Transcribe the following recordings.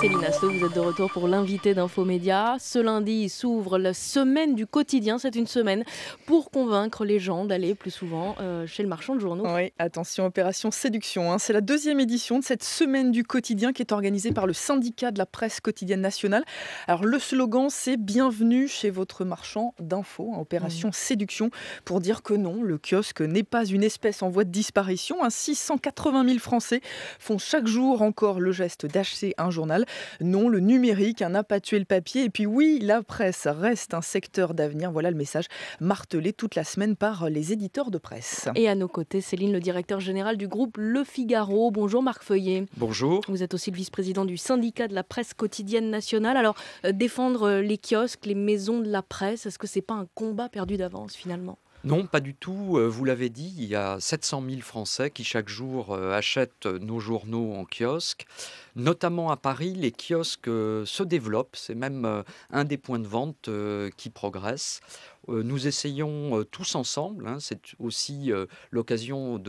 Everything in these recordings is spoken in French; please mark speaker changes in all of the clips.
Speaker 1: Céline Aslo, vous êtes de retour pour l'invité d'Infomédia. Ce lundi s'ouvre la semaine du quotidien. C'est une semaine pour convaincre les gens d'aller plus souvent chez le marchand de journaux.
Speaker 2: Oui, attention, opération séduction, hein. C'est la deuxième édition de cette semaine du quotidien qui est organisée par le syndicat de la presse quotidienne nationale. Alors le slogan, c'est bienvenue chez votre marchand d'infos, hein, opération séduction, pour dire que non, le kiosque n'est pas une espèce en voie de disparition. Ainsi, 180 000 Français font chaque jour encore le geste d'acheter un journal. Non, le numérique n'a pas tué le papier. Et puis oui, la presse reste un secteur d'avenir. Voilà le message martelé toute la semaine par les éditeurs de presse.
Speaker 1: Et à nos côtés, Céline, le directeur général du groupe Le Figaro. Bonjour Marc Feuillet.
Speaker 3: Bonjour.
Speaker 1: Vous êtes aussi le vice-président du syndicat de la presse quotidienne nationale. Alors, défendre les kiosques, les maisons de la presse, est-ce que c'est pas un combat perdu d'avance finalement ?
Speaker 3: Non, pas du tout. Vous l'avez dit, il y a 700 000 Français qui chaque jour achètent nos journaux en kiosque. Notamment à Paris, les kiosques se développent. C'est même un des points de vente qui progresse. Nous essayons tous ensemble, hein, c'est aussi l'occasion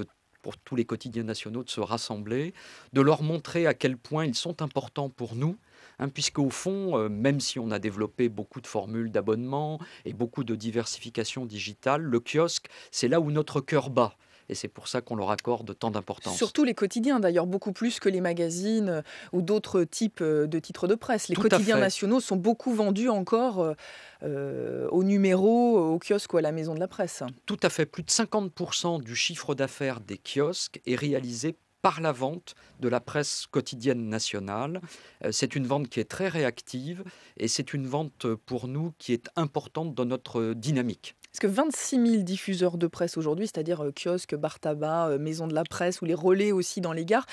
Speaker 3: pour tous les quotidiens nationaux de se rassembler, de leur montrer à quel point ils sont importants pour nous. Puisqu'au fond, même si on a développé beaucoup de formules d'abonnement et beaucoup de diversification digitale, le kiosque, c'est là où notre cœur bat. Et c'est pour ça qu'on leur accorde tant d'importance.
Speaker 2: Surtout les quotidiens, d'ailleurs, beaucoup plus que les magazines ou d'autres types de titres de presse. Les
Speaker 3: Tout à
Speaker 2: quotidiens
Speaker 3: fait.
Speaker 2: nationaux sont beaucoup vendus encore au numéro, au kiosque ou à la maison de la presse.
Speaker 3: Tout à fait. Plus de 50% du chiffre d'affaires des kiosques est réalisé par la vente de la presse quotidienne nationale. C'est une vente qui est très réactive et c'est une vente pour nous qui est importante dans notre dynamique.
Speaker 2: Parce que 26 000 diffuseurs de presse aujourd'hui, c'est-à-dire kiosques, bar tabac, maison de la presse ou les relais aussi dans les gares,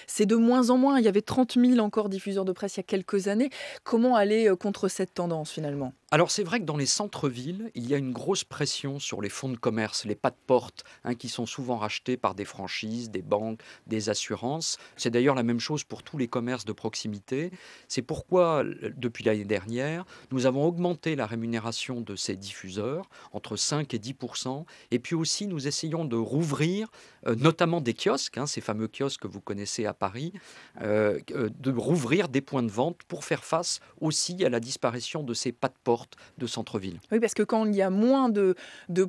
Speaker 2: c'est de moins en moins. Il y avait 30 000 encore diffuseurs de presse il y a quelques années. Comment aller contre cette tendance finalement ?
Speaker 3: Alors c'est vrai que dans les centres-villes, il y a une grosse pression sur les fonds de commerce, les pas de porte, qui sont souvent rachetés par des franchises, des banques, des assurances. C'est d'ailleurs la même chose pour tous les commerces de proximité. C'est pourquoi, depuis l'année dernière, nous avons augmenté la rémunération de ces diffuseurs, entre 5 et 10%. Et puis aussi, nous essayons de rouvrir, notamment des kiosques, ces fameux kiosques que vous connaissez à Paris, de rouvrir des points de vente pour faire face aussi à la disparition de ces pas de porte de centre-ville.
Speaker 2: Oui, parce que quand il y a moins de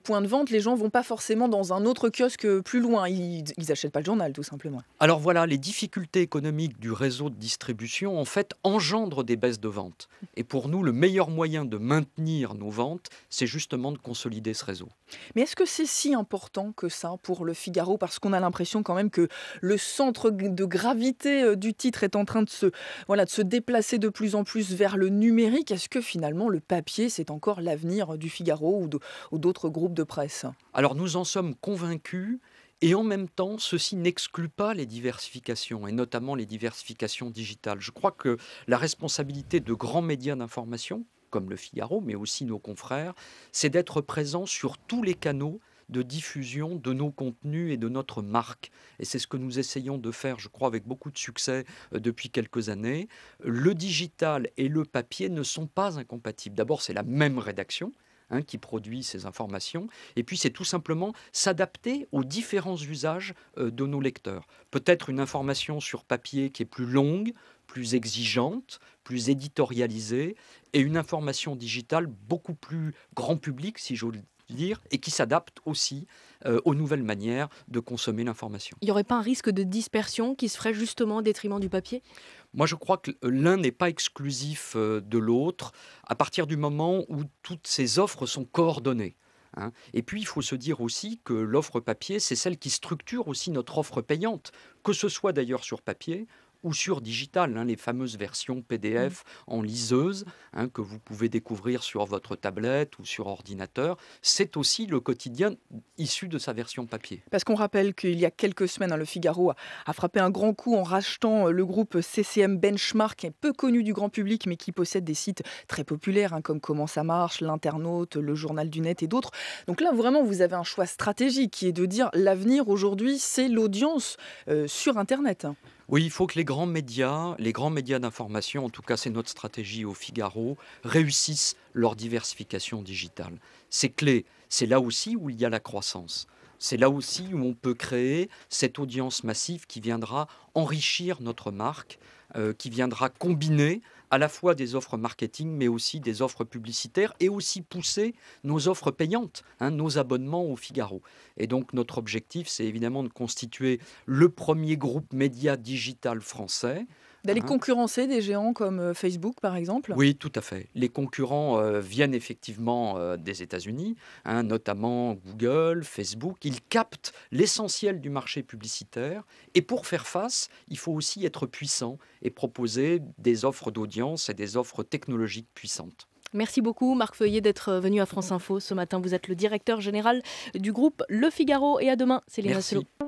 Speaker 2: points de vente, les gens ne vont pas forcément dans un autre kiosque plus loin. Ils n'achètent pas le journal, tout simplement.
Speaker 3: Alors voilà, les difficultés économiques du réseau de distribution, en fait, engendrent des baisses de ventes. Et pour nous, le meilleur moyen de maintenir nos ventes, c'est justement de consolider ce réseau.
Speaker 2: Mais est-ce que c'est si important que ça pour le Figaro ? Parce qu'on a l'impression quand même que le centre de gravité du titre est en train de se déplacer de plus en plus vers le numérique. Est-ce que finalement le papier, c'est encore l'avenir du Figaro ou d'autres groupes de presse ?
Speaker 3: Alors nous en sommes convaincus. Et en même temps, ceci n'exclut pas les diversifications, et notamment les diversifications digitales. Je crois que la responsabilité de grands médias d'information, comme le Figaro, mais aussi nos confrères, c'est d'être présent sur tous les canaux de diffusion de nos contenus et de notre marque. Et c'est ce que nous essayons de faire, je crois, avec beaucoup de succès depuis quelques années. Le digital et le papier ne sont pas incompatibles. D'abord, c'est la même rédaction qui produit ces informations. Et puis, c'est tout simplement s'adapter aux différents usages de nos lecteurs. Peut-être une information sur papier qui est plus longue, plus exigeante, plus éditorialisée, et une information digitale beaucoup plus grand public, si j'ose dire, et qui s'adapte aussi aux nouvelles manières de consommer l'information.
Speaker 1: Il n'y aurait pas un risque de dispersion qui se ferait justement au détriment du papier ?
Speaker 3: Moi, je crois que l'un n'est pas exclusif de l'autre à partir du moment où toutes ces offres sont coordonnées. Et puis, il faut se dire aussi que l'offre papier, c'est celle qui structure aussi notre offre payante, que ce soit d'ailleurs sur papier ou sur digital, les fameuses versions PDF en liseuse que vous pouvez découvrir sur votre tablette ou sur ordinateur. C'est aussi le quotidien issu de sa version papier.
Speaker 2: Parce qu'on rappelle qu'il y a quelques semaines, le Figaro a frappé un grand coup en rachetant le groupe CCM Benchmark, qui est peu connu du grand public, mais qui possède des sites très populaires, comme Comment ça marche, l'Internaute, le Journal du Net et d'autres. Donc là, vraiment, vous avez un choix stratégique qui est de dire l'avenir aujourd'hui, c'est l'audience sur Internet.
Speaker 3: Oui, il faut que les grands médias d'information, en tout cas c'est notre stratégie au Figaro, réussissent leur diversification digitale. C'est clé, c'est là aussi où il y a la croissance. C'est là aussi où on peut créer cette audience massive qui viendra enrichir notre marque, qui viendra combiner à la fois des offres marketing, mais aussi des offres publicitaires et aussi pousser nos offres payantes, nos abonnements au Figaro. Et donc notre objectif, c'est évidemment de constituer le premier groupe média digital français.
Speaker 2: D'aller concurrencer des géants comme Facebook, par exemple?
Speaker 3: Oui, tout à fait. Les concurrents viennent effectivement des États-Unis, notamment Google, Facebook. Ils captent l'essentiel du marché publicitaire. Et pour faire face, il faut aussi être puissant et proposer des offres d'audience et des offres technologiques puissantes.
Speaker 1: Merci beaucoup Marc Feuillet d'être venu à France Info ce matin. Vous êtes le directeur général du groupe Le Figaro et à demain, Céline
Speaker 3: Merci.
Speaker 1: Asselot.